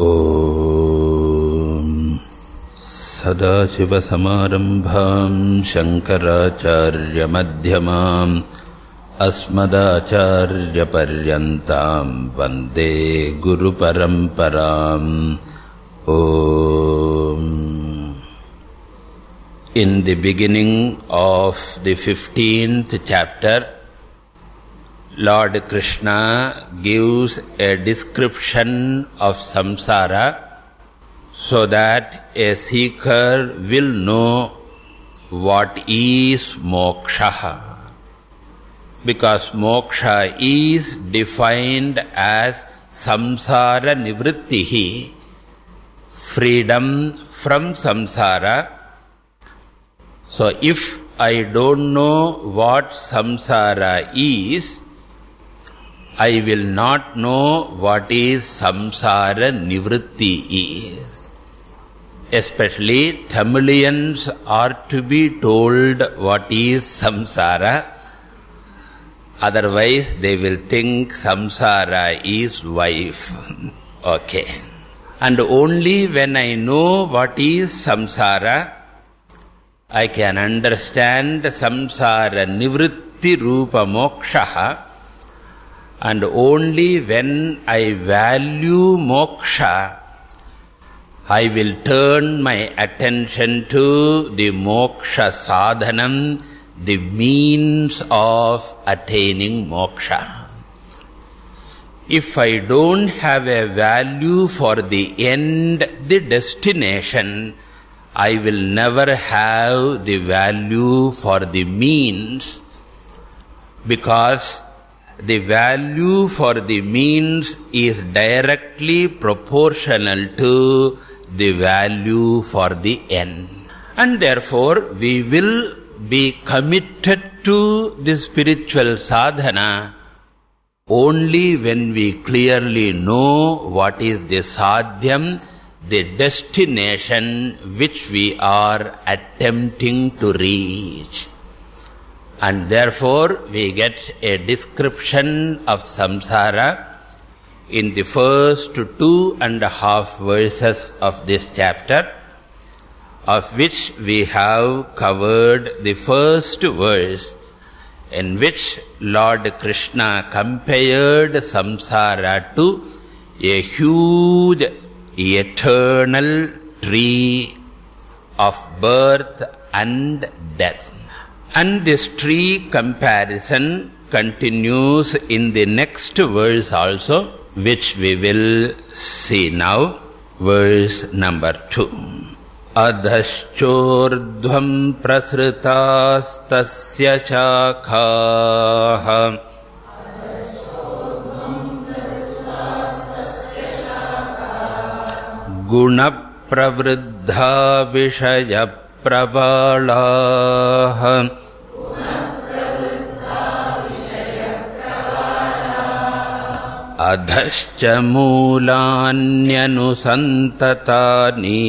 ॐ सदाशिवसमारम्भां शङ्कराचार्यमध्यमाम् अस्मदाचार्यपर्यन्तां वन्दे गुरुपरम्पराम्. ॐ. In the beginning of the 15th chapter, Lord Krishna gives a description of samsara so that a seeker will know what is moksha. Because moksha is defined as samsara nivrittihi, freedom from samsara. So if I don't know what samsara is, I will not know what is samsara nivritti is. Especially Tamilians are to be told what is samsara. Otherwise they will think samsara is wife. Okay. And only when I know what is samsara, I can understand samsara nivritti rupa moksha. And only when I value moksha, I will turn my attention to the moksha sadhanam, the means of attaining moksha. If I don't have a value for the end, the destination, I will never have the value for the means, because the value for the means is directly proportional to the value for the end. And therefore, we will be committed to the spiritual sadhana only when we clearly know what is the sadhyam, the destination which we are attempting to reach. And therefore, we get a description of samsara in the first 2.5 verses of this chapter, of which we have covered the first verse, in which Lord Krishna compared samsara to a huge eternal tree of birth and death. And this tree comparison continues in the next verse also, which we will see now, verse number 2. Adhaschordhvam prasrutastasya chakhaha guna pravruddha vishaya pravalaha adhascha moolanyanusantatani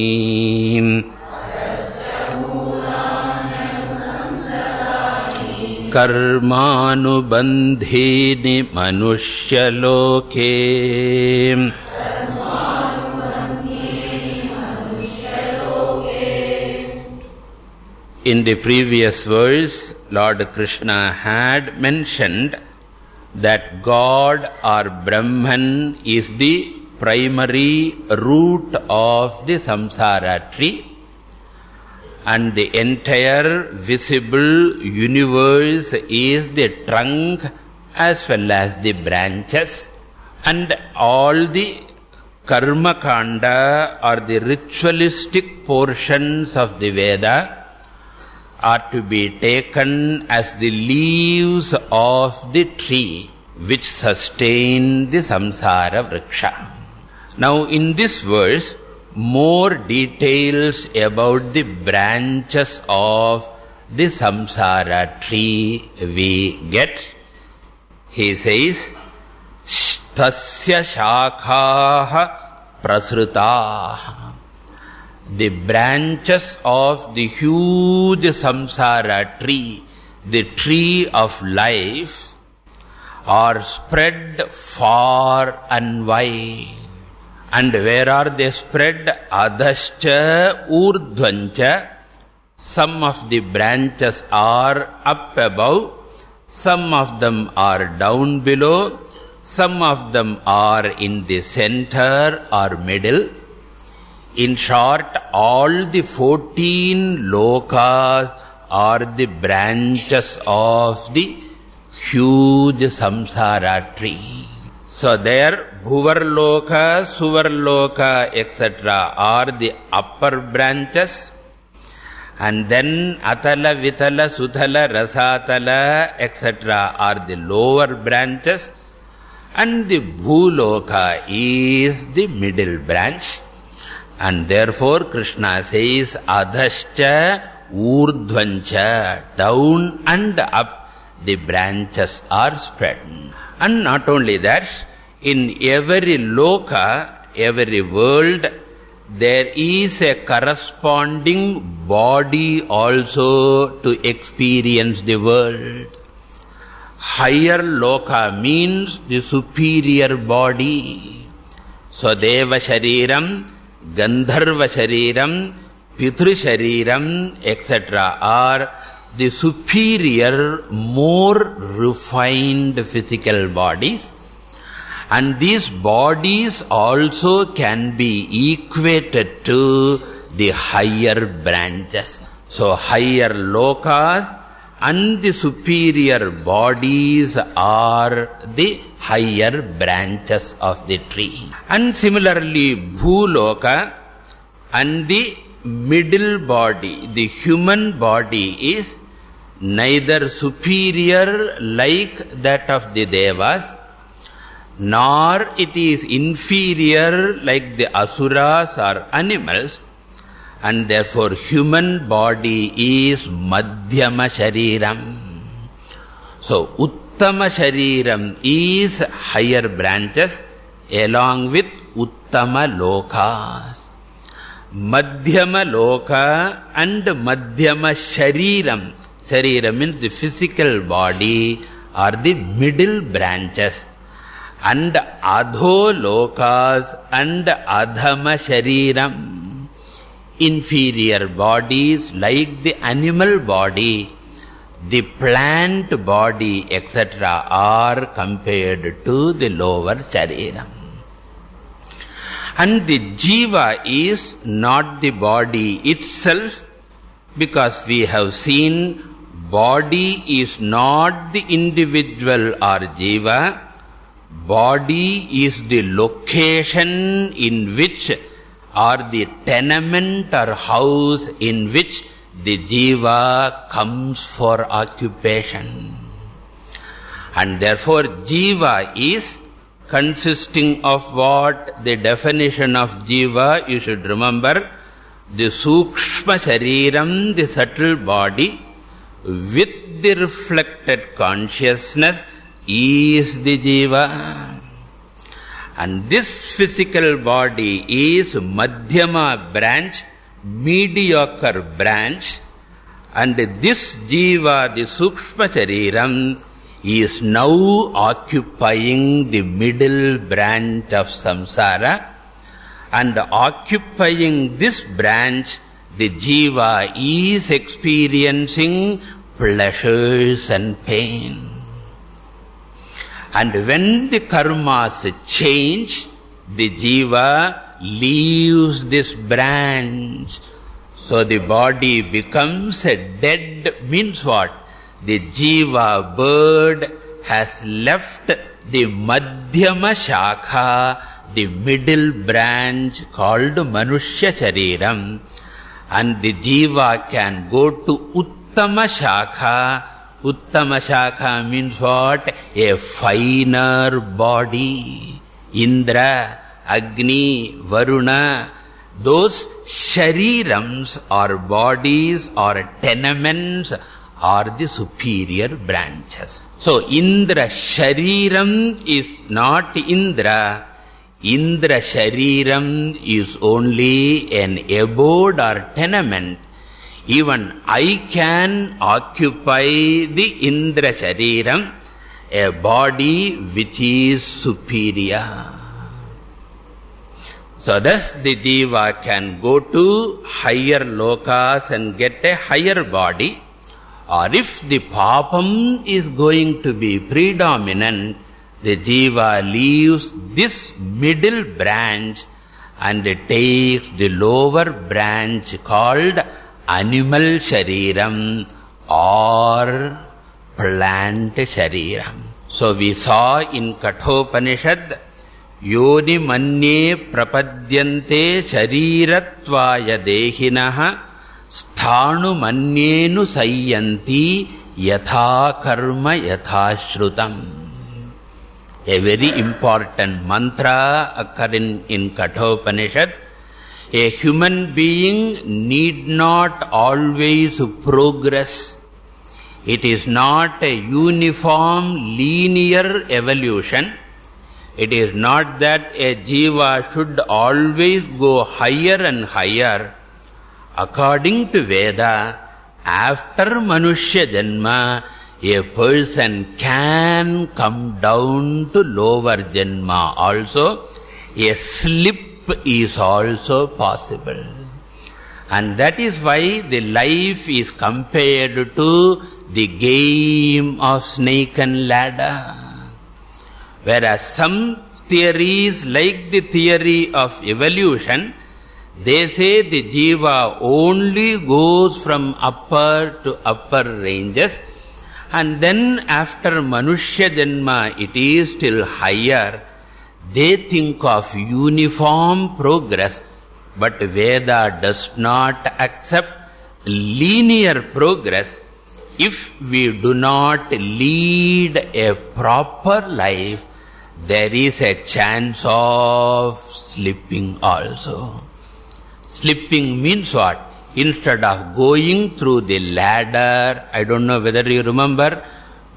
karmanubandhini manushya-loke. In the previous verse, Lord Krishna had mentioned that God or Brahman is the primary root of the samsara tree, and the entire visible universe is the trunk as well as the branches, and all the karma kanda or the ritualistic portions of the Veda are to be taken as the leaves of the tree which sustain the samsara vriksha. Now in this verse, more details about the branches of the samsara tree we get. He says, tasya shakhaha prasrutaha. The branches of the huge samsara tree, the tree of life, are spread far and wide. And where are they spread? Adhascha urdhvancha. Some of the branches are up above, some of them are down below, some of them are in the center or middle. In short, all the 14 lokas are the branches of the huge samsara tree. So there, Bhuvarloka, Suvarloka, etc. are the upper branches. And then Atala, Vitala, Suthala, Rasatala, etc. are the lower branches. And the Bhuloka is the middle branch. And therefore Krishna says, Adhascha urdhvancha, down and up the branches are spread. And not only that, in every loka, every world, there is a corresponding body also to experience the world. Higher loka means the superior body. So Deva Shariram, Gandharva Shariram, Pitru Shariram, etc. are the superior, more refined physical bodies. And these bodies also can be equated to the higher branches. So higher lokas and the superior bodies are the higher branches of the tree. And similarly, Bhuloka and the middle body, the human body, is neither superior like that of the Devas, nor it is inferior like the Asuras or animals, and therefore human body is Madhyama Shariram. So Uttama Shariram is higher branches along with Uttama Lokas. Madhyama Loka and Madhyama Shariram, Shariram means the physical body, are the middle branches. And Adho Lokas and Adhama Shariram, inferior bodies like the animal body, the plant body, etc. are compared to the lower Shariram. And the Jiva is not the body itself, because we have seen body is not the individual or Jiva. Body is the location in which, or the tenement or house in which the Jiva comes for occupation. And therefore Jiva is consisting of what? The definition of Jiva, you should remember, the Sukshma Shariram, the subtle body, with the reflected consciousness, is the Jiva. And this physical body is Madhyama branch, mediocre branch, and this Jiva, the Sukshma Shariram, is now occupying the middle branch of samsara, and occupying this branch, the Jiva is experiencing pleasures and pain. And when the karmas change, the Jiva leaves this branch. So the body becomes a dead, means what? The Jiva bird has left the Madhyama Shakha, the middle branch called Manushya Shariram, and the Jiva can go to Uttama Shakha. Uttama Shakha means what? A finer body. Indra, Agni, Varuna, those Sharirams or bodies or tenements are the superior branches. So Indra Shariram is not Indra. Indra Shariram is only an abode or tenement. Even I can occupy the Indra Shariram, a body which is superior. So thus the jiva can go to higher lokas and get a higher body. Or if the papam is going to be predominant, the jiva leaves this middle branch and takes the lower branch called animal shariram or plant shariram. So we saw in Kathopanishad, Yoni manye prapadyante sharirattvaya dehinaha sthanu manyenu sayyanti yatha karma yatha shrutam. A very important mantra occurring in Kathopanishad. A human being need not always progress. It is not a uniform linear evolution. It is not that a jiva should always go higher and higher. According to Veda, after Manushya Janma, a person can come down to lower Janma also. A slip is also possible. And that is why the life is compared to the game of snake and ladder. Whereas some theories, like the theory of evolution, they say the jiva only goes from upper to upper ranges, and then after Manushya Janma it is still higher. They think of uniform progress, but Veda does not accept linear progress. If we do not lead a proper life, there is a chance of slipping also. Slipping means what? Instead of going through the ladder, I don't know whether you remember,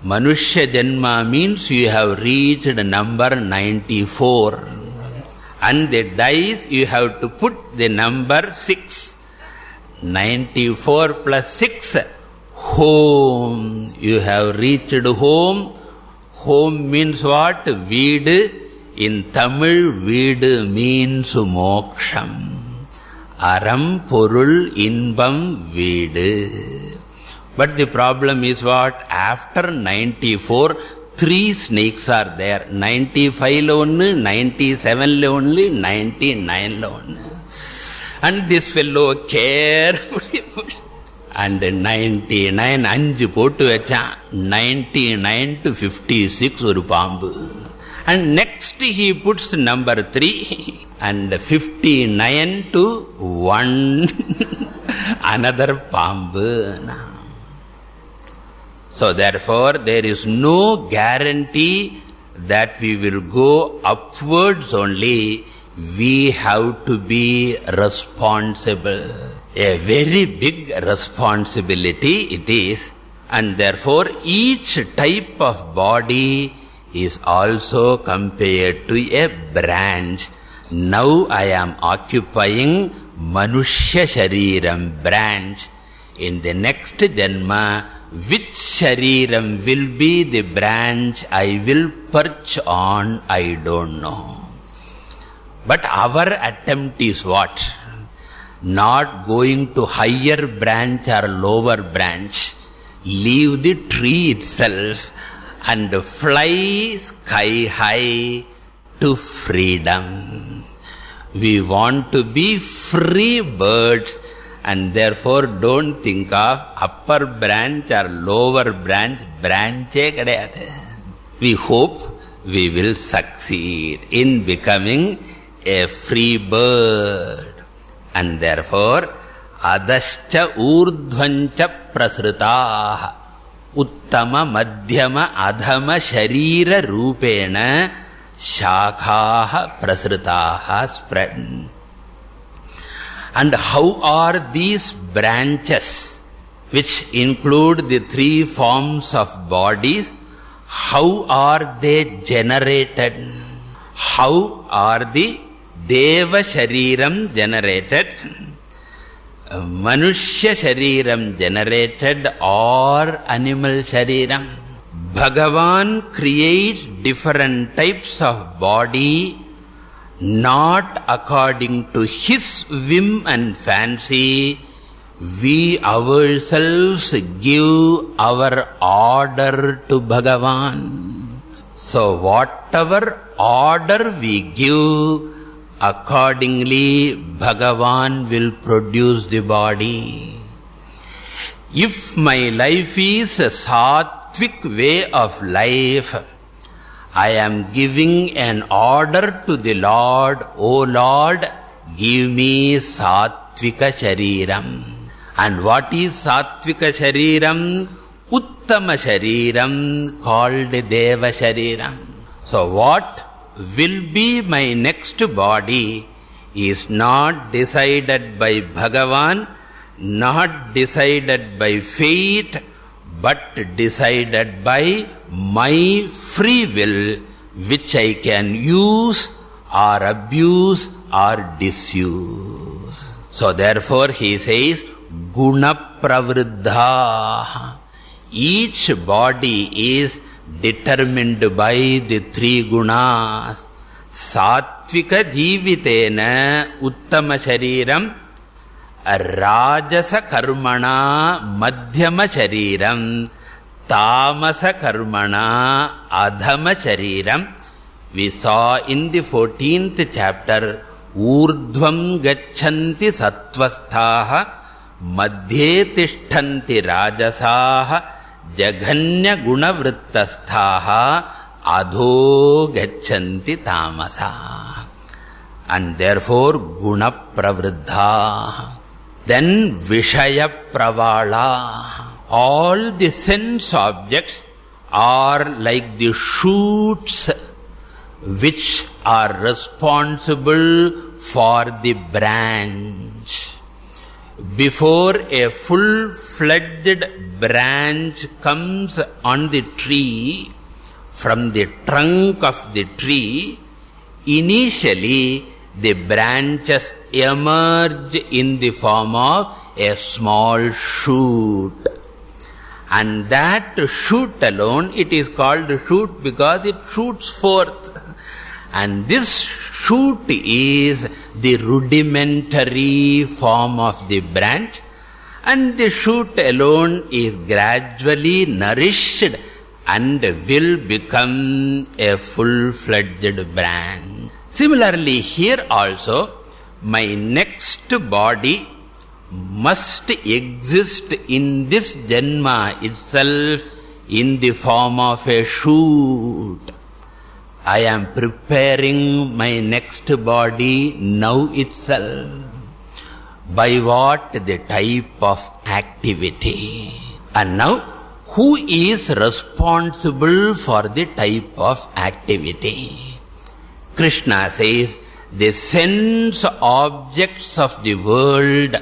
Manushya Janma means you have reached number 94. And the dice you have to put the number 6. 94 plus 6. Home. You have reached home. Home means what? Veedu. In Tamil, Veedu means moksham. Aram, Porul, Inbam, Veedu. But the problem is what? After 94, 3 snakes are there. 95 lo onnu, 97 lo only, 99 lo onnu. And this fellow carefully pushed. And 99, 5 போட்டு வச்சான். 99 to 56 ஒரு பாம்பு. And next he puts number 3 and 59 to 1 another பாம்பு. So therefore there is no guarantee that we will go upwards only. We have to be responsible. A very big responsibility it is, and therefore each type of body is also compared to a branch. Now I am occupying Manushya Shariram branch. In the next Janma, which Shariram will be the branch I will perch on, I don't know. But our attempt is what? Not going to higher branch or lower branch. Leave the tree itself and fly sky high to freedom. We want to be free birds, and therefore don't think of upper branch or lower branch. Branche kadayadu. We hope we will succeed in becoming a free bird. And therefore, adascha urdhvancha prasritaha uttama madhyama adhama sharira rupena shakhaha prasritaha spread. And how are these branches, which include the 3 forms of bodies, how are they generated? How are the Deva Shariram generated, Manushya Shariram generated, or Animal Shariram? Bhagavan creates different types of body not according to his whim and fancy. We ourselves give our order to Bhagavan. So whatever order we give, accordingly Bhagavan will produce the body. If my life is a sattvic way of life, I am giving an order to the Lord, O Lord, give me sattvika shariram. And what is sattvika shariram? Uttama shariram, called Deva shariram. So what will be my next body is not decided by Bhagavan, not decided by fate, but decided by my free will, which I can use or abuse or disuse. So therefore he says, Guna pravriddha. Each body is determined by the three gunas. Sattvika jivitena uttama shariram, rajasa karmana madhyama shariram, tamasa karmana adhama shariram. We saw in the 14th chapter, urdhvam gacchanti sattvasthaha, madhye tishthanti rajasaha, jaghanya gunavrittasthaha, adho gacchanti tamasa. And therefore guna pravriddha. Then vishaya pravala. All the sense objects are like the shoots which are responsible for the branch. Before a full-fledged branch comes on the tree, from the trunk of the tree, initially the branches emerge in the form of a small shoot. And that shoot alone, it is called shoot because it shoots forth. And this shoot is the rudimentary form of the branch, and the shoot alone is gradually nourished and will become a full-fledged branch. Similarly, here also, my next body must exist in this Janma itself in the form of a shoot. I am preparing my next body now itself. By what? The type of activity. And now, who is responsible for the type of activity? Krishna says, the sense objects of the world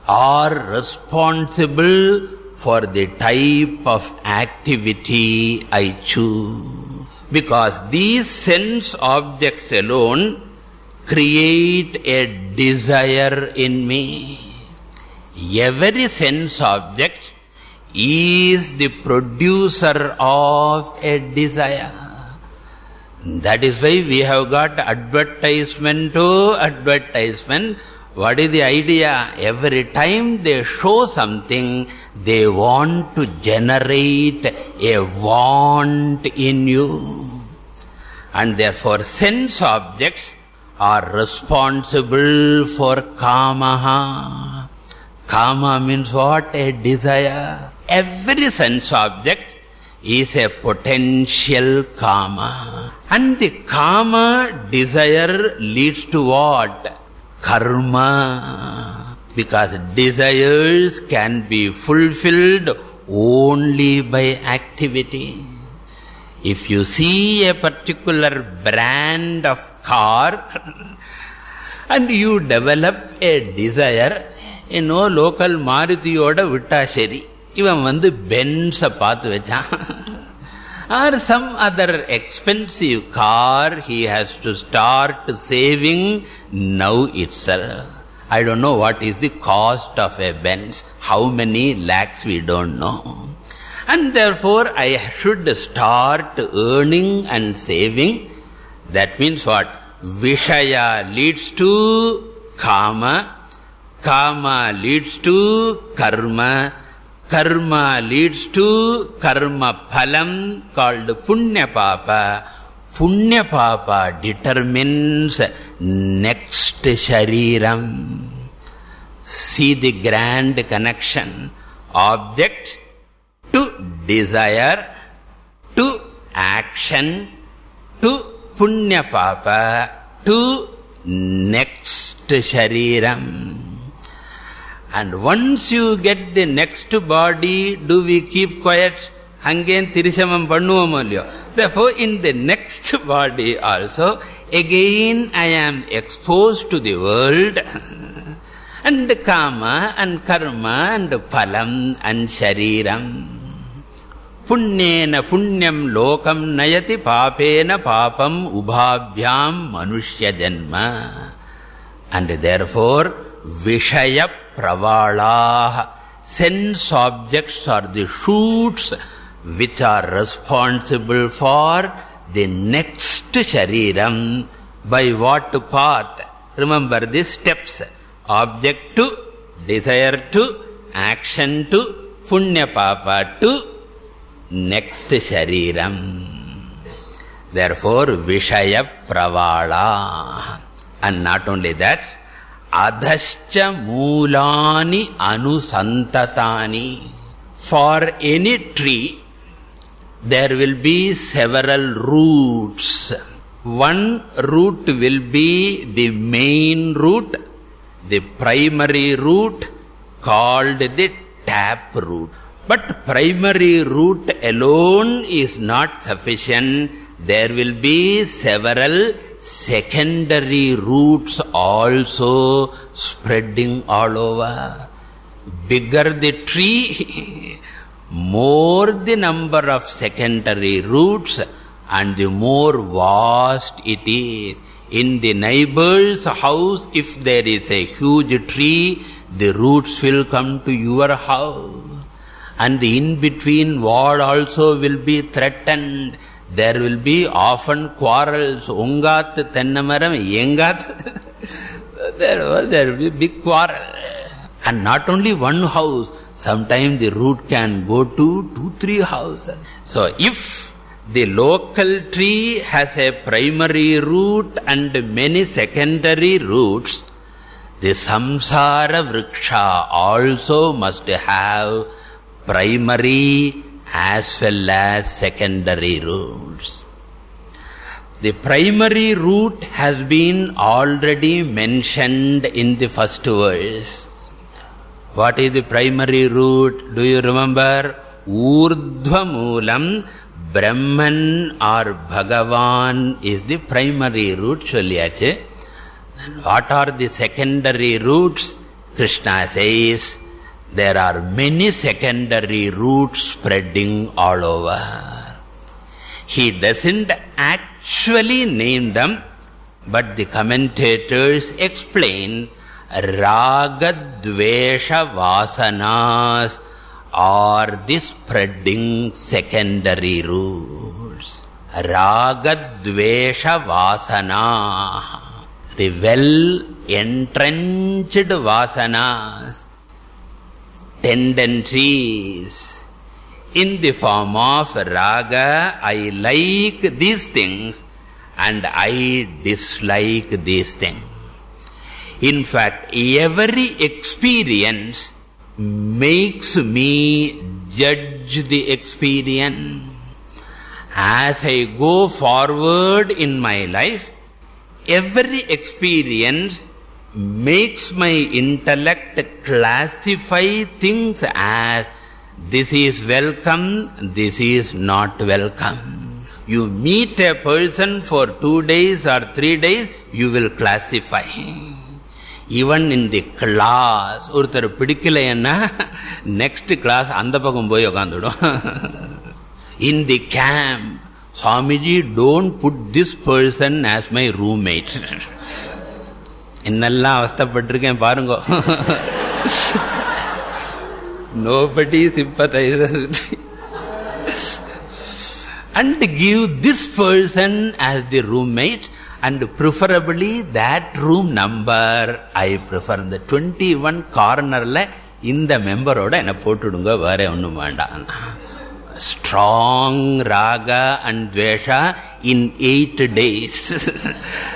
are responsible for the type of activity I choose. Because these sense objects alone create a desire in me. Every sense object is the producer of a desire. That is why we have got advertisement to advertisement. What is the idea? Every time they show something, they want to generate a want in you. And therefore, sense objects are responsible for kamaha. Kama means what? A desire. Every sense object is a potential kama. And the kama desire leads to what? Karma. Because desires can be fulfilled only by activity. If you see a particular brand of car and you develop a desire, local Marutiyoda vitta sheri, ivan vandu Benz paathu vechan. Or some other expensive car, he has to start saving now itself. I don't know what is the cost of a Benz. How many lakhs we don't know. And therefore, I should start earning and saving. That means what? Vishaya leads to Kama, Kama leads to Karma, Karma leads to Karma Phalam called Punya Papa. Punya Papa determines next Shariram. See the grand connection. Object to desire, to action, to Punya Papa, to next Shariram. And once you get the next body, do we keep quiet? Hangen Tirishamam Pannuvamalyo. Therefore, in the next body also, again I am exposed to the world, and Kama, and Karma, and Phalam, and Shariram. Punyena punyam lokam nayati papena papam ubhabhyam manushya janma. And therefore, Vishaya Pravalaha, sense objects are the shoots which are responsible for the next Shariram. By what path? Remember the steps. Object to, desire to, action to, Punya Papa to, next Shariram. Therefore, Vishaya Pravala. And not only that, Adhascha Moolani Anusantatani. For any tree, there will be several roots. One root will be the main root, the primary root called the tap root. But primary root alone is not sufficient. There will be several secondary roots also spreading all over. Bigger the tree, more the number of secondary roots, and the more vast it is. In the neighbor's house, if there is a huge tree, the roots will come to your house. And the in-between wall also will be threatened. There will be often quarrels. Ungat tennamaram yengat. There will be big quarrel. And not only one house. Sometimes the root can go to 2-3 houses. So if the local tree has a primary root and many secondary roots, the samsara vriksha also must have primary as well as secondary roots. The primary root has been already mentioned in the first verse. What is the primary root? Do you remember? Urdhva Moolam, Brahman or Bhagavan is the primary root. Then what are the secondary roots? Krishna says, there are many secondary roots spreading all over. He doesn't actually name them, but the commentators explain Raga Dvesha Vasanas are the spreading secondary roots. Raga Dvesha Vasana, the well-entrenched vasanas, tendencies in the form of raga. I like these things and I dislike these things. In fact, every experience makes me judge the experience. As I go forward in my life, every experience makes my intellect classify things as this is welcome, this is not welcome. You meet a person for 2 days or 3 days, you will classify. Even in the class, ஒருத்தர் பிடிக்கலைன்னா next class அந்த பக்கம் போய் உட்காந்துடும். In the camp, Swamiji, don't put this person as my roommate. என்னெல்லாம் அவஸ்தைப்பட்டிருக்கேன் பாருங்க. Nobody sympathizes with me. And give this person as the roommate And preferably that room number I prefer. The 21 corner la இந்த மெம்பரோட என்ன போட்டுடுங்க, வேற ஒன்றும் வேண்டாம். Strong raga and dvesha in 8 days.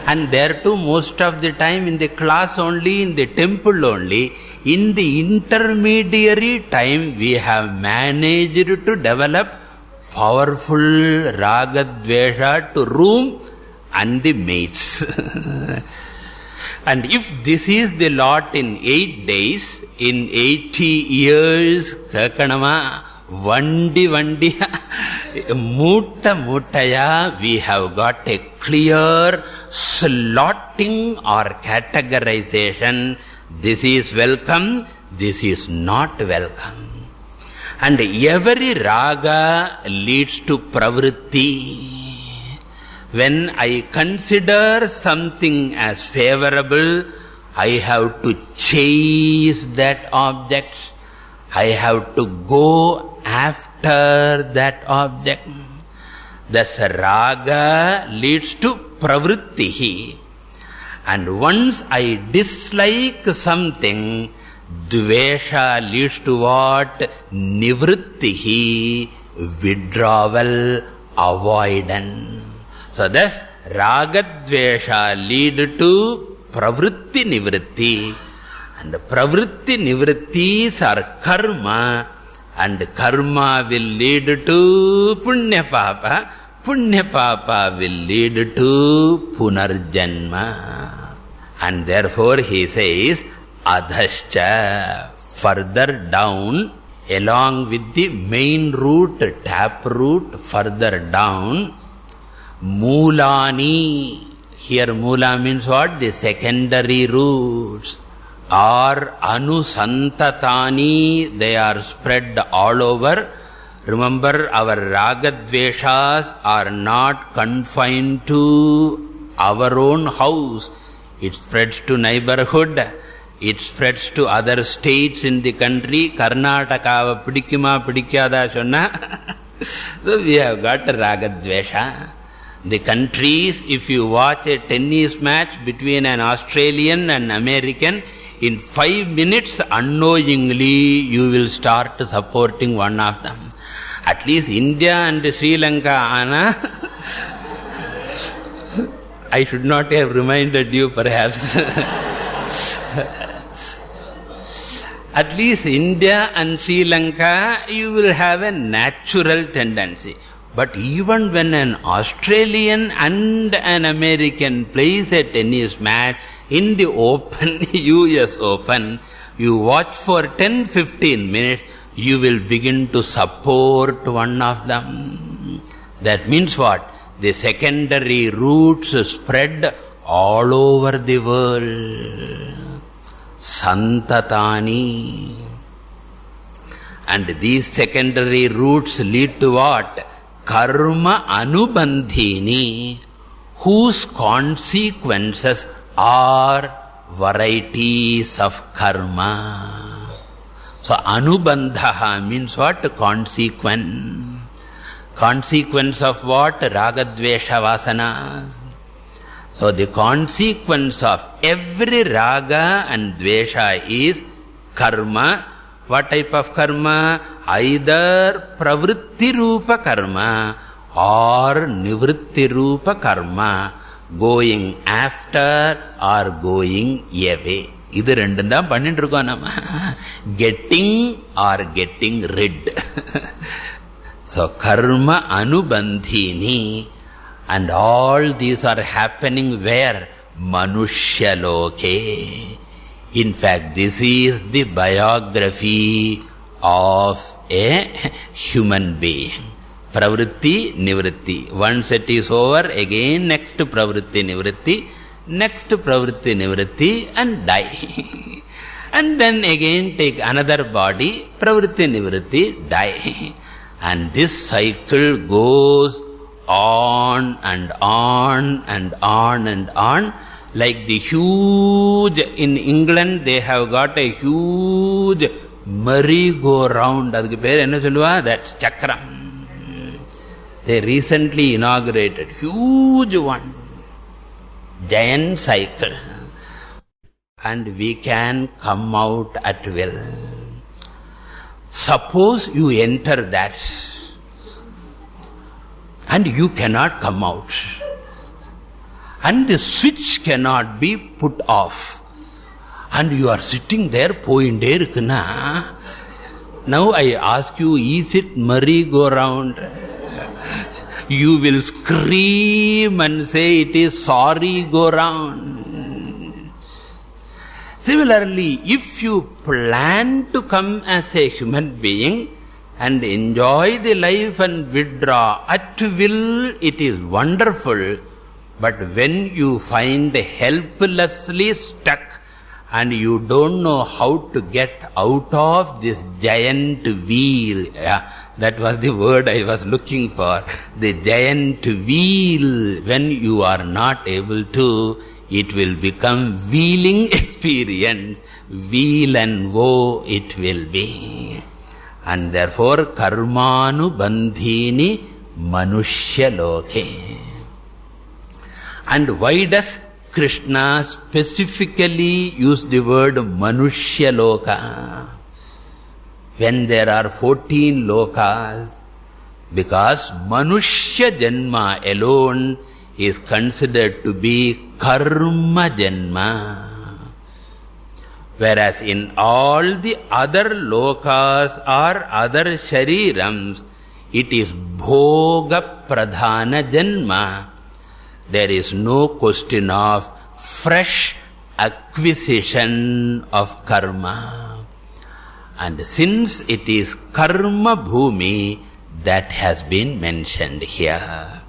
And there too, most of the time in the class only, in the temple only. In the intermediary time, we have managed to develop powerful raga dvesha to room and the mates. And if this is the lot in 8 days, in 80 years, kakanama, vandi மூட்டையா, we have got a clear slotting or categorization. This is welcome, this is not welcome. And every raga leads to pravritti. When I consider something as favorable, I have to chase that object. I have to go after that object. Thus raga leads to pravrittihi. And once I dislike something, dvesha leads to what? Nivrittihi, withdrawal, avoidance. So thus ragadvesha lead to pravritti nivritti. And pravritti nivrittis are karma, and karma will lead to punya papa. Punya papa will lead to punarjanma. And therefore he says adhascha, further down along with the main root, tap root, further down, Moolani. Here moola means what? The secondary roots. Or anusantatani, they are spread all over. Remember, our ragadveshas are not confined to our own house. It spreads to neighborhood. It spreads to other states in the country. Karnataka pidikuma pidikada sonna. So we have got ragadvesha. The countries, if you watch a tennis match between an Australian and American, in 5 minutes unknowingly you will start supporting one of them. At least India and Sri Lanka, Anna, I should not have reminded you perhaps. At least India and Sri Lanka, you will have a natural tendency. But even when an Australian and an American plays a tennis match in the open, US Open, you watch for 10-15 minutes, you will begin to support one of them. That means what? The secondary roots spread all over the world. Santatani. And these secondary roots lead to what? Karma anubandhini, whose consequences are varieties of karma. So anubandha means what? Consequence. Consequence of what? Ragadvesha vasanas. So the consequence of every raga and dvesha is karma. What type of karma? Either pravritti rupa karma or nivritti rupa karma, going after or going away. இது ரெண்டும் தான் பண்ணிட்டு இருக்கோம் நம்ம. Getting or getting rid. So karma anubandhini, and all these are happening where? Manushya-loke. In fact, this is the biography of a human being. Pravritti, nivritti. Once it is over, again next pravritti, nivritti, next pravritti, nivritti, and die. And then again take another body, pravritti, nivritti, die. And this cycle goes on and on and on and on. Like the huge, in England they have got a huge merry-go-round. Adukku per enna solluva? That's chakram. They recently inaugurated huge one. giant cycle. And we can come out at will. Suppose you enter that and you cannot come out. And the switch cannot be put off. And you are sitting there, poinde irukna. Now I ask you, is it merry-go-round? You will scream and say it is sorry-go-round. Similarly, if you plan to come as a human being and enjoy the life and withdraw at will, it is wonderful. But when you find helplessly stuck and you don't know how to get out of this giant wheel, that was the word I was looking for, the giant wheel, when you are not able to, it will become wheeling experience, wheel and woe it will be. And therefore, karmanu bandhini manushya loke. And why does Krishna specifically use the word manushya loka when there are 14 lokas? Because manushya janma alone is considered to be karma janma. Whereas in all the other lokas or other sharirams, it is bhoga pradhana janma. There is no question of fresh acquisition of karma. And since it is karma bhumi, that has been mentioned here.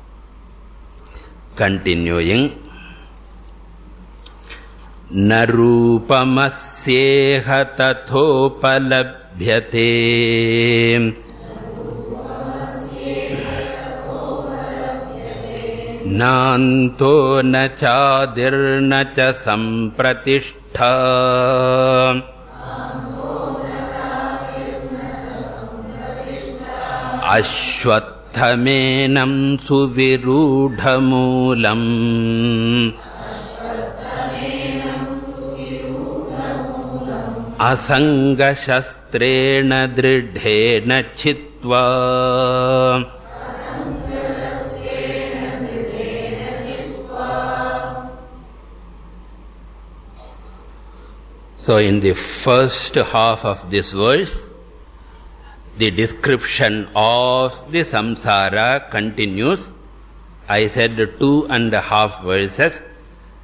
Continuing. Na rupamasyeha tathopalabhyate nanto na chadir na cha sampratishtha ashwattamenam suvirudhamulam asanga shastrena dridhena chitva. So in the first half of this verse, the description of the samsara continues. I said 2.5 verses.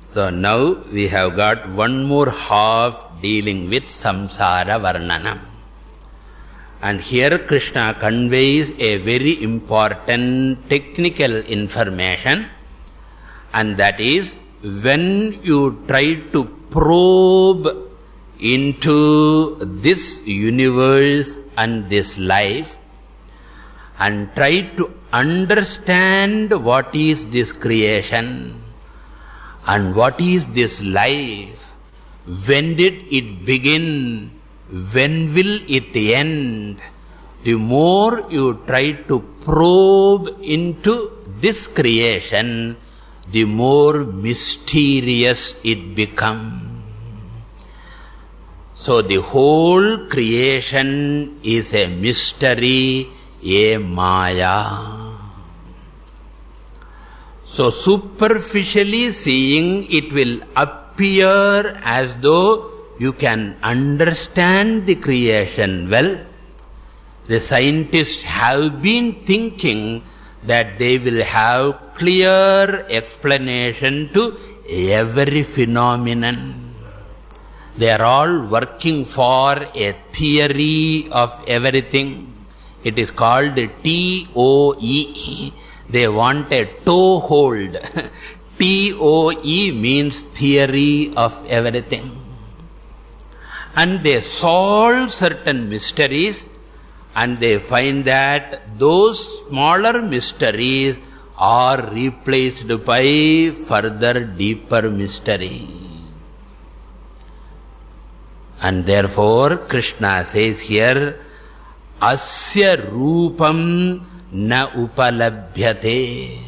So now we have got one more half dealing with samsara varnanam. And here Krishna conveys a very important technical information, and that is, when you try to probe into this universe and this life and try to understand what is this creation and what is this life, when did it begin, when will it end, the more you try to probe into this creation, the more mysterious it becomes. So the whole creation is a mystery, a maya. So superficially seeing, it will appear as though you can understand the creation well. The scientists have been thinking that they will have clear explanation to every phenomenon. They are all working for a theory of everything. It is called TOE. They want a toehold. TOE means theory of everything. And they solve certain mysteries, and they find that those smaller mysteries are replaced by further deeper mystery. And therefore Krishna says here, asya rupam na upalabhyate.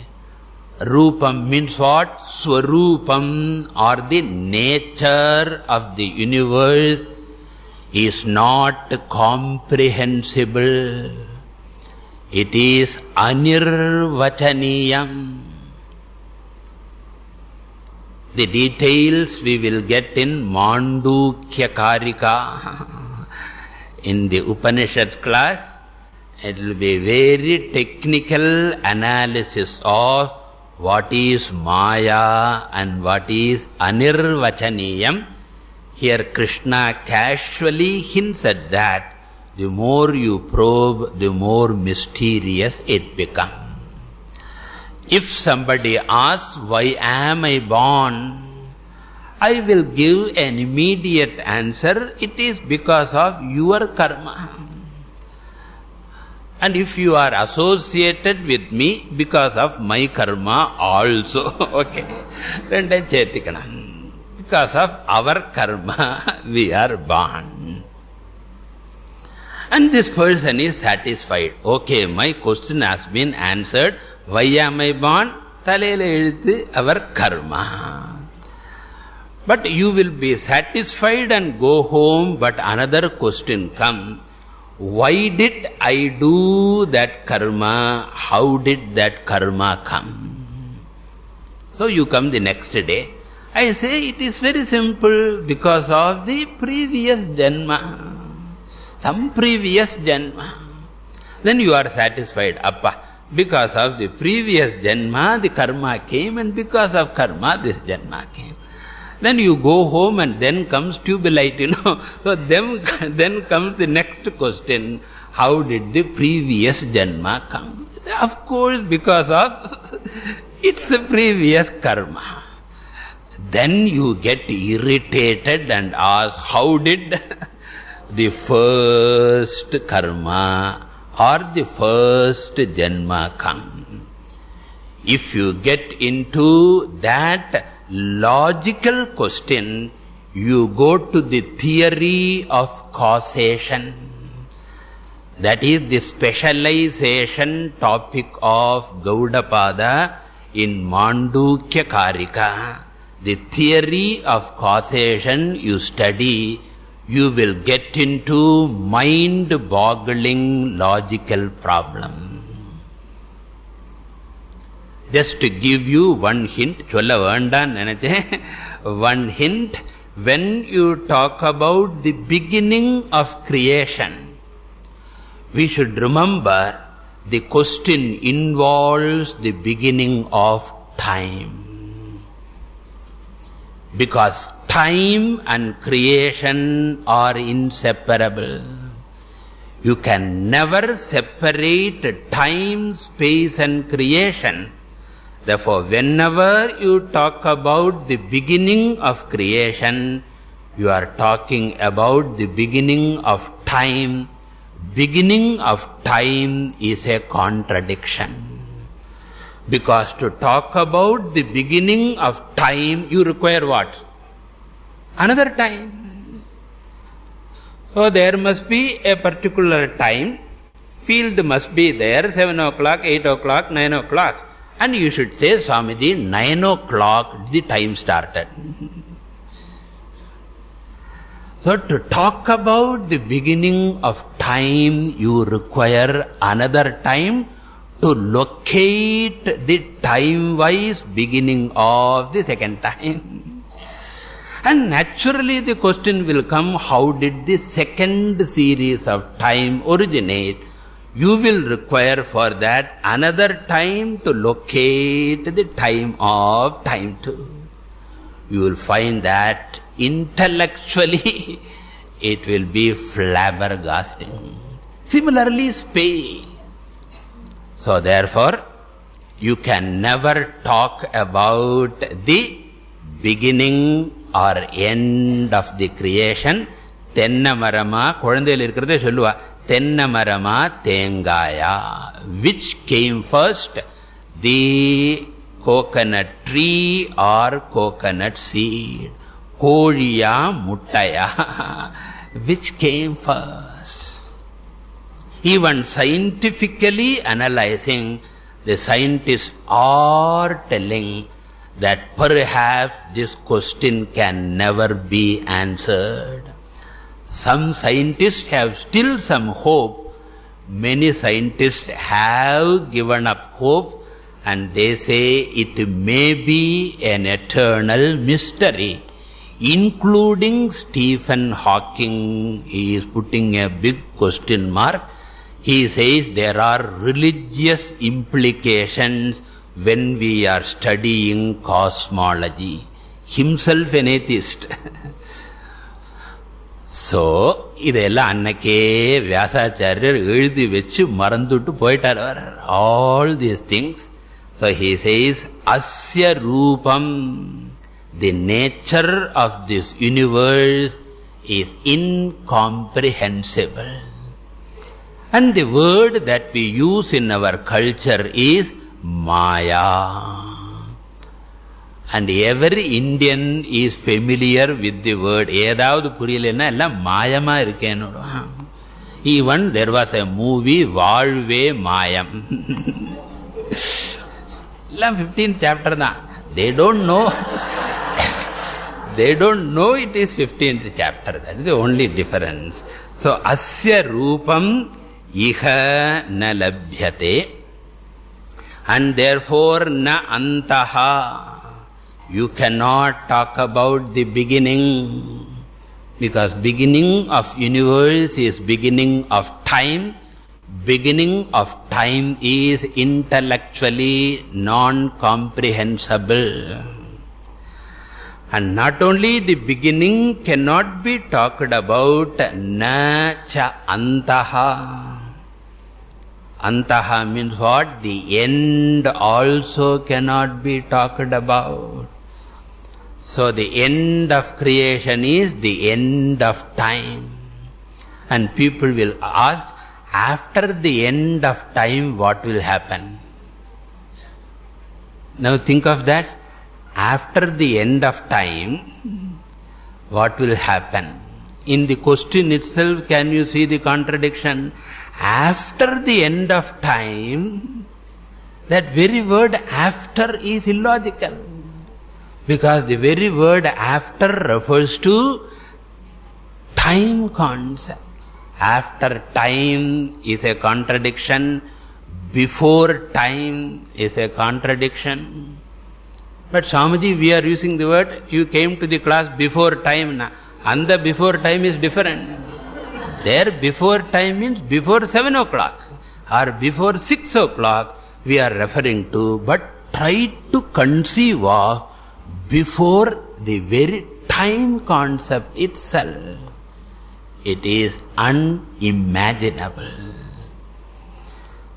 Rupam means what? Swarupam, or the nature of the universe, is not comprehensible. It is anirvachaniyam. The details we will get in Mandukya Karika. In the Upanishad class, it will be very technical analysis of what is Maya and what is Anirvachaniyam. Here Krishna casually hints at that. The more you probe, the more mysterious it becomes. If somebody asks, why am I born? I will give an immediate answer. It is because of your karma. And if you are associated with me, because of my karma also. Okay. Because of our karma, we are born. And this person is satisfied. Okay, my question has been answered. Why am I born? Talayila ezhuthu our karma. But you will be satisfied and go home, but another question comes. Why did I do that karma? How did that karma come? So you come the next day. I say it is very simple, because of the previous janma. Some previous janma. Then you are satisfied. Appa, because of the previous janma, the karma came, and because of karma, this janma came. Then you go home, and then comes tubilite, So then comes the next question. How did the previous janma come? Of course, because of its previous karma. Then you get irritated and ask, how did the first karma or the first janma come? If you get into that logical question, you go to the theory of causation. That is the specialization topic of Gaudapada in Mandukya Karika. The theory of causation you study, you will get into mind-boggling logical problem. Just to give you one hint, one hint, when you talk about the beginning of creation, we should remember the question involves the beginning of time. Because time and creation are inseparable. You can never separate time, space and creation. Therefore, whenever you talk about the beginning of creation, you are talking about the beginning of time. Beginning of time is a contradiction. Because to talk about the beginning of time, you require what? Another time. So there must be a particular time. Field must be there, 7 o'clock, 8 o'clock, 9 o'clock. And you should say, Swamiji, 9 o'clock the time started. So to talk about the beginning of time, you require another time to locate the time-wise beginning of the second time. And naturally the question will come, how did the second series of time originate? You will require for that another time to locate the time of time 2. You will find that intellectually it will be flabbergasting. Similarly, space. So therefore, you can never talk about the beginning or end of the creation. Tennamarama, Kodandayil irukkiradhe solluva. Tennamarama Tengaya. Which came first? The coconut tree or coconut seed? Koliya Muttaya. Which came first? Even scientifically analyzing, the scientists are telling that perhaps this question can never be answered. Some scientists have still some hope. Many scientists have given up hope, and they say it may be an eternal mystery, including Stephen Hawking. He is putting a big question mark. He says there are religious implications when we are studying cosmology. Himself an atheist. So, இதெல்லாம் அன்னைக்கே வியாசாச்சாரியர் எழுதி வச்சு மறந்துட்டு போயிட்டார். All these things. So he says, asya rupam, the nature of this universe is incomprehensible. And the word that we use in our culture is Maya. And every Indian is familiar with the word. ஏதாவது புரியலன்னா எல்லாம் மாயமா இருக்கேன்னு. Even there was a movie, வாழ்வே மாயம். எல்லாம் 15th chapter தான். They don't know it is 15th chapter. That is the only difference. So, asya rupam iha na labhyate. And therefore, na antaha. You cannot talk about the beginning, because beginning of universe is beginning of time. Beginning of time is intellectually non-comprehensible. And not only the beginning cannot be talked about, na cha antaha. Antaha means what? The end also cannot be talked about. So the end of creation is the end of time. And people will ask, after the end of time, what will happen? Now think of that. After the end of time, what will happen? In the question itself, can you see the contradiction? After the end of time, that very word after is illogical. Because the very word after refers to time concept. After time is a contradiction. Before time is a contradiction. But Swamiji, we are using the word, you came to the class before time. And the before time is different. There before time means before 7 o'clock or before 6 o'clock we are referring to. But try to conceive of before the very time concept itself. It is unimaginable.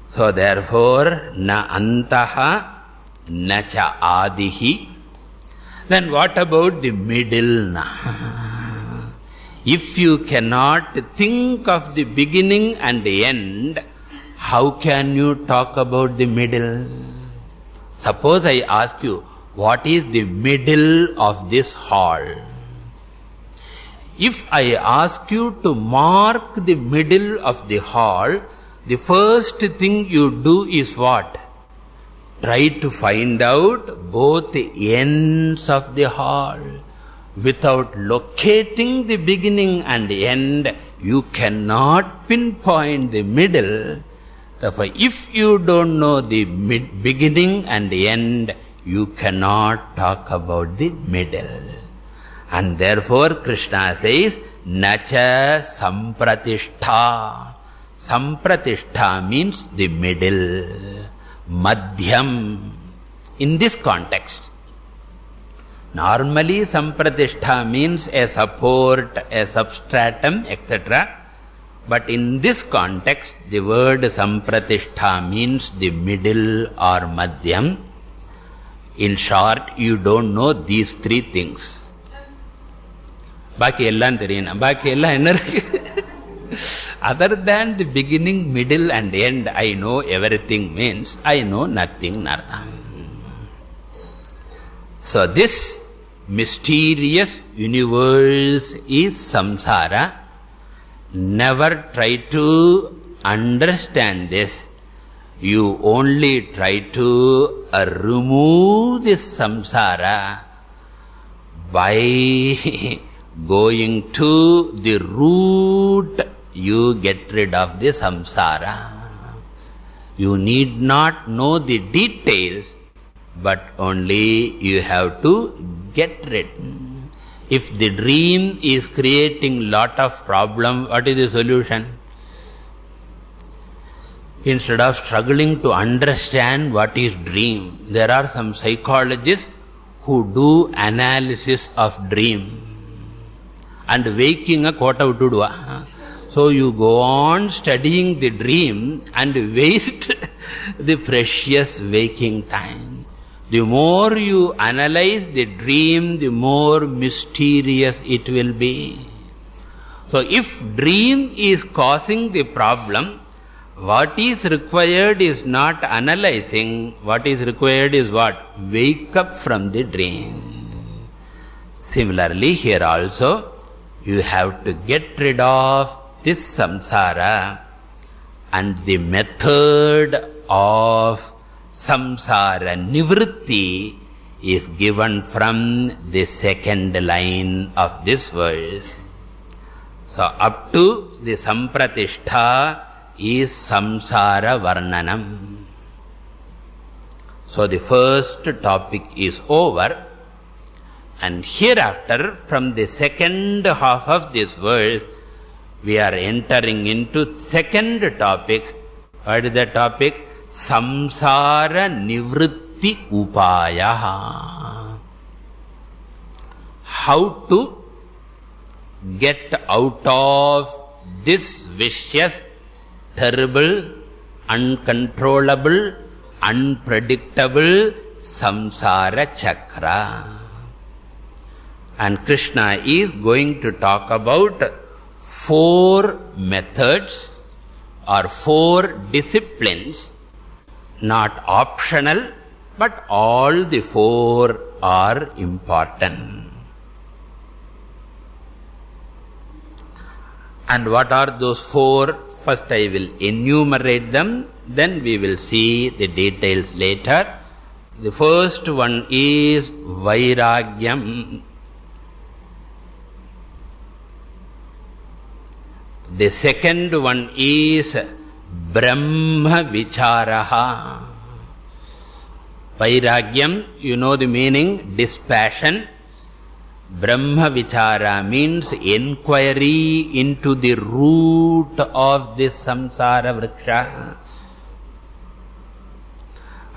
So therefore, na antaha, na cha adihi. Then what about the middle? If you cannot think of the beginning and the end, how can you talk about the middle? Suppose I ask you, what is the middle of this hall? If I ask you to mark the middle of the hall, the first thing you do is what? Try to find out both the ends of the hall. Without locating the beginning and the end, you cannot pinpoint the middle. Therefore, if you don't know the beginning and the end, you cannot talk about the middle. And therefore, Krishna says, nacha sampratishtha. Sampratishtha means the middle. Madhyam. In this context, normally sampratishtha means a support, a substratum, etc. But in this context, the word sampratishtha means the middle or madhyam. In short, you don't know these three things. Baki ellam theriyana. Baki ellam enna irukku? Other than the beginning, middle and end, I know everything means I know nothing, nartham. So this mysterious universe is samsara. Never try to understand this You only try to remove this samsara by going to the root. You get rid of the samsara. You need not know the details, but only you have to get rid. If the dream is creating lot of problem, what is the solution? Instead of struggling to understand what is dream, there are some psychologists who do analysis of dream. And waking a quota utudva. So you go on studying the dream and waste the precious waking time. The more you analyze the dream, the more mysterious it will be. So if dream is causing the problem, what is required is not analyzing. What is required is what? Wake up from the dream. Similarly, here also, you have to get rid of this samsara, and the method of samsara nivritti is given from the second line of this verse. So up to the sampratishtha is samsara varnanam. So the first topic is over, and hereafter from the second half of this verse we are entering into second topic. What is the topic? Samsara nivritti upaya. How to get out of this vicious, terrible, uncontrollable, unpredictable samsara chakra. And Krishna is going to talk about 4 methods or 4 disciplines, not optional, but all the 4 are important. And what are those 4? First I will enumerate them, then we will see the details later. The first one is Vairagyam. The second one is Brahma Vicharaha. Vairagyam, you know the meaning, dispassion. Brahma Vichara means inquiry into the root of this samsara vriksha.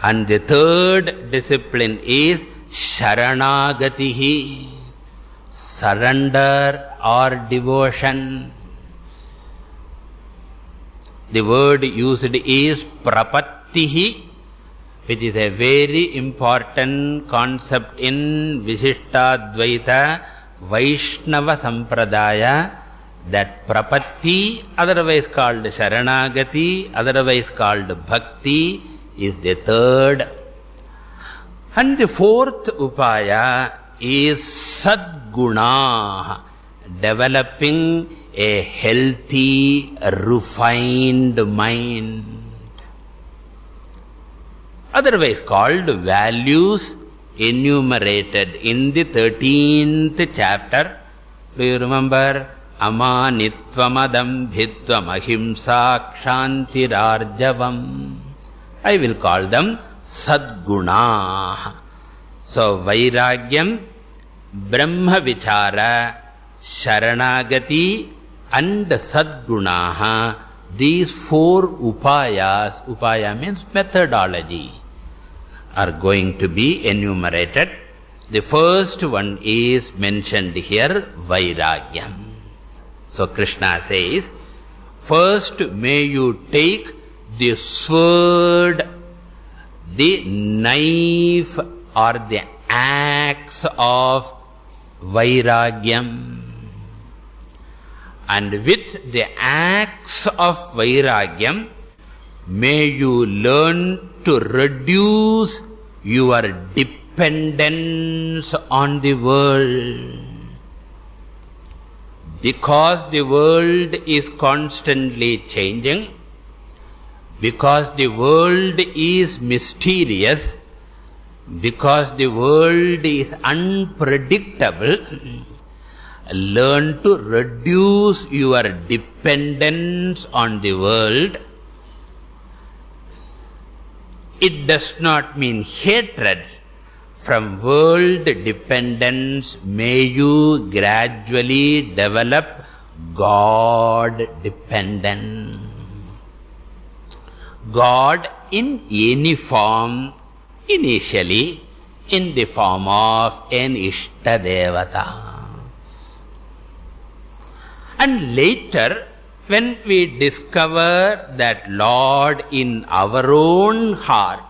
And the third discipline is Sharanagatihi, surrender or devotion. The word used is Prapattihi, which is a very important concept in Vishishtadvaita Vaishnava Sampradaya, that Prapatti, otherwise called Sharanagati, otherwise called Bhakti, is the third. And the fourth upaya is Sadguna, developing a healthy, refined mind. Otherwise called values enumerated in the 13th chapter. Do you remember? Amanitvamadam bhitvam ahimsa kshantirarjavam. I will call them Sadguna. So Vairagyam, Brahma Vichara, Sharanagati and Sadgunaha, these 4 upayas, upaya means methodology, are going to be enumerated. The first one is mentioned here, Vairagyam. So Krishna says, first may you take the sword, the knife or the axe of Vairagyam. And with the axe of Vairagyam, may you learn to reduce your dependence on the world. Because the world is constantly changing, Because the world is mysterious, because the world is unpredictable, learn to reduce your dependence on the world. It does not mean hatred. From world dependence, may you gradually develop God dependence. God in any form, initially in the form of an Ishta Devata. And later, when we discover that Lord in our own heart,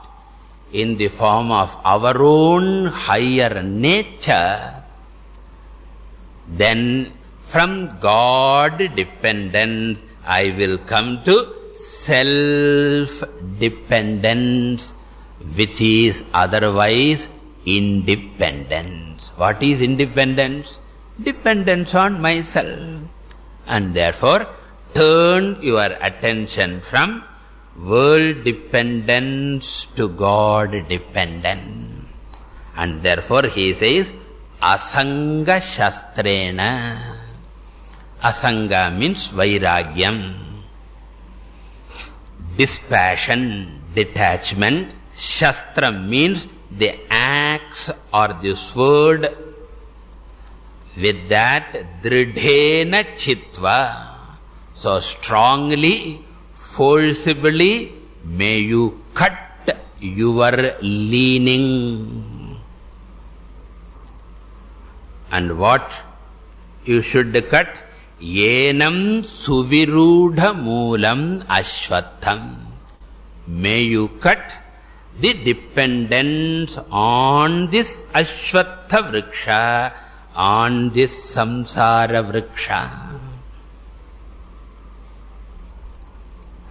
in the form of our own higher nature, then from God dependence I will come to self-dependence, which is otherwise independence. What is independence? Dependence on myself. And therefore, turn your attention from world dependence to God dependence. And therefore he says, Asanga Shastrena. Asanga means Vairagyam. Dispassion, detachment. Shastra means the axe or the sword. With that, Dridhena Chitva. So strongly, forcibly, may you cut your leaning. And what you should cut? Yenam suvirudha moolam ashwatham. May you cut the dependence on this ashwatha vriksha, on this samsara vriksha.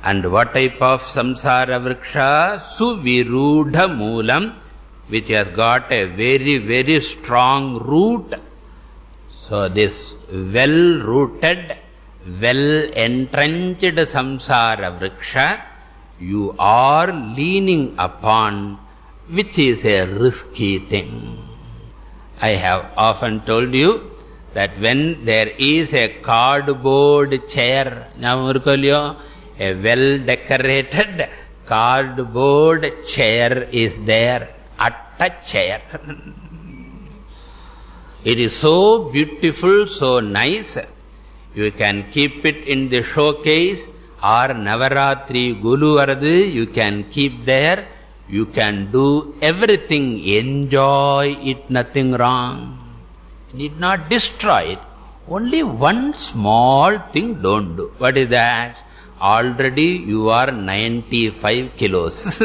And what type of samsara vriksha? Suvirudha moolam, which has got a very, very strong root. So this well-rooted, well-entrenched samsara vriksha, you are leaning upon, which is a risky thing. I have often told you that when there is a cardboard chair, a well-decorated cardboard chair is there, atta chair. It is so beautiful, so nice. You can keep it in the showcase, or Navaratri Gulu Varadu, you can keep there. You can do everything, enjoy it, nothing wrong. Need not destroy it. Only one small thing don't do. What is that? Already you are 95 kilos.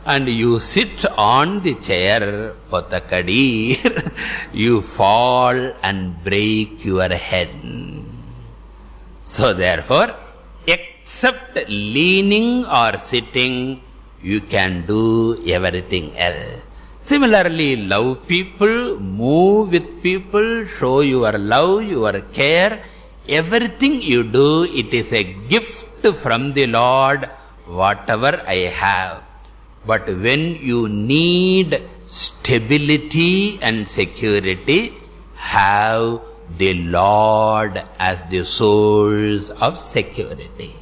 And you sit on the chair, Potakadir, you fall and break your head. So therefore, except leaning or sitting, you can do everything else. Similarly, love people, move with people, show your love, your care. Everything you do, it is a gift from the Lord, whatever I have. But when you need stability and security, have the Lord as the source of security.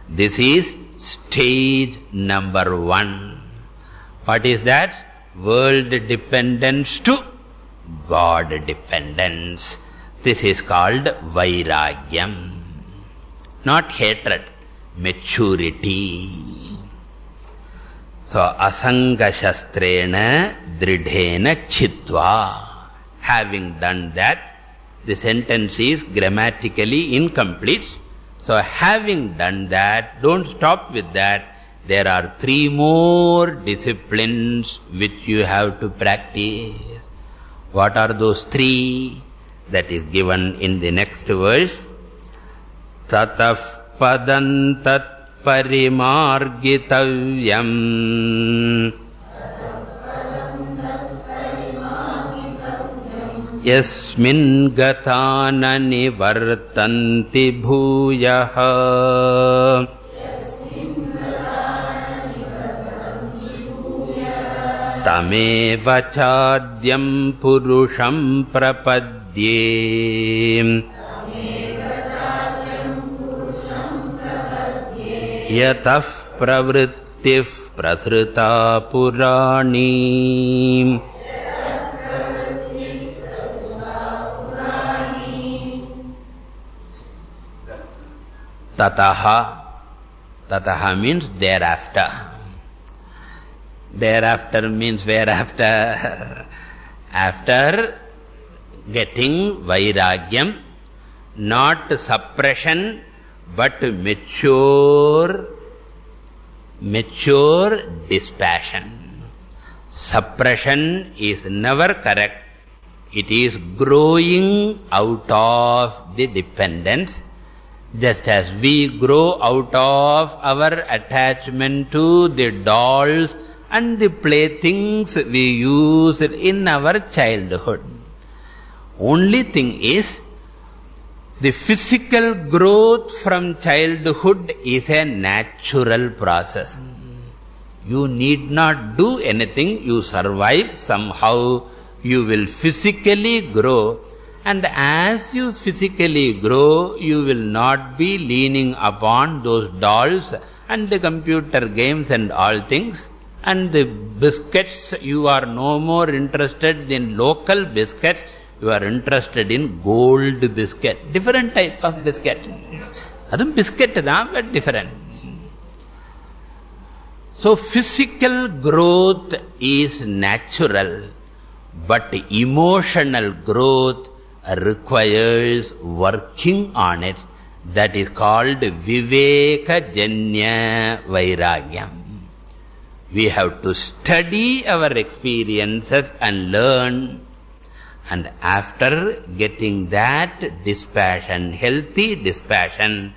This is stage number 1. What is that? World dependence to God dependence. This is called Vairagyam. Not hatred, maturity. So, Asanga Shastrena Dridhena Chitva. Having done that, the sentence is grammatically incomplete. So, having done that, don't stop with that. There are 3 more disciplines which you have to practice. What are those 3? That is given in the next verse. Tataf padantat parimargitavyam yasmin gatana nivartanti bhuyaha tameva chadyam purusham prapadye yatah pravrittif prasrita purani tataha. Tataha means thereafter. Thereafter means whereafter. After getting vairagyam, not suppression but mature dispassion. Suppression is never correct. It is growing out of the dependence. Just as we grow out of our attachment to the dolls and the playthings we used in our childhood. Only thing is, the physical growth from childhood is a natural process. You need not do anything. You survive somehow. You will physically grow. And as you physically grow, you will not be leaning upon those dolls and the computer games and all things. And the biscuits, you are no more interested in local biscuits. You are interested in gold biscuit. Different type of biscuit. Adum biscuit da, but different. So physical growth is natural, but emotional growth requires working on it. That is called Viveka-janya Vairagyam. We have to study our experiences and learn. And after getting that dispassion, healthy dispassion,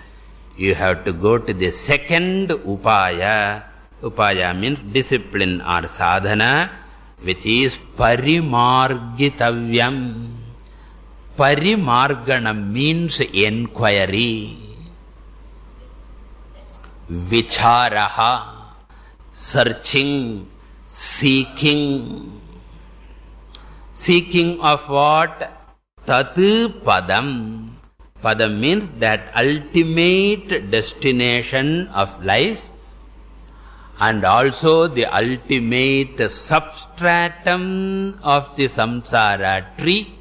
you have to go to the second upaya. Upaya means discipline or sadhana, which is parimargitavyam. Parimarganam means enquiry. Vicharaha, searching, seeking. Seeking of what? Tat padam. Padam means that ultimate destination of life, and also the ultimate substratum of the samsara tree.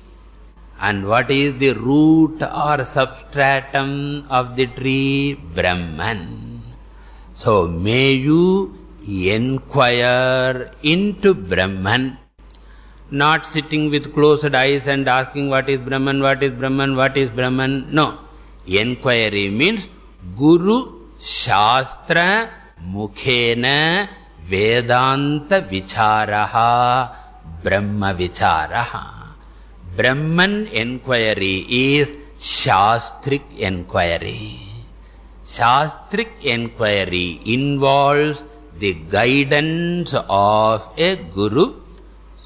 And what is the root or substratum of the tree? Brahman. So may you inquire into Brahman, not sitting with closed eyes and asking what is Brahman, what is Brahman, what is Brahman. No. Inquiry means Guru Shastra Mukhena Vedanta Vicharaha Brahma Vicharaha. Brahman inquiry is Shastric inquiry. Shastric inquiry involves the guidance of a Guru.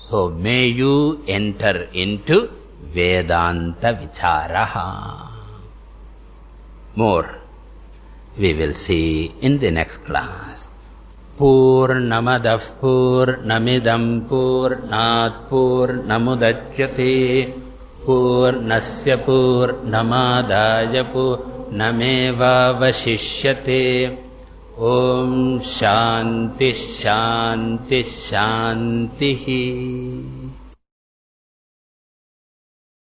So may you enter into Vedanta Vicharaha. More we will see in the next class. Purnamadah Purnamidam Purnat Purnamudachyate Purnasya Purnamadaya Purnameva Vashishyate. Om Shanti Shanti Shanti.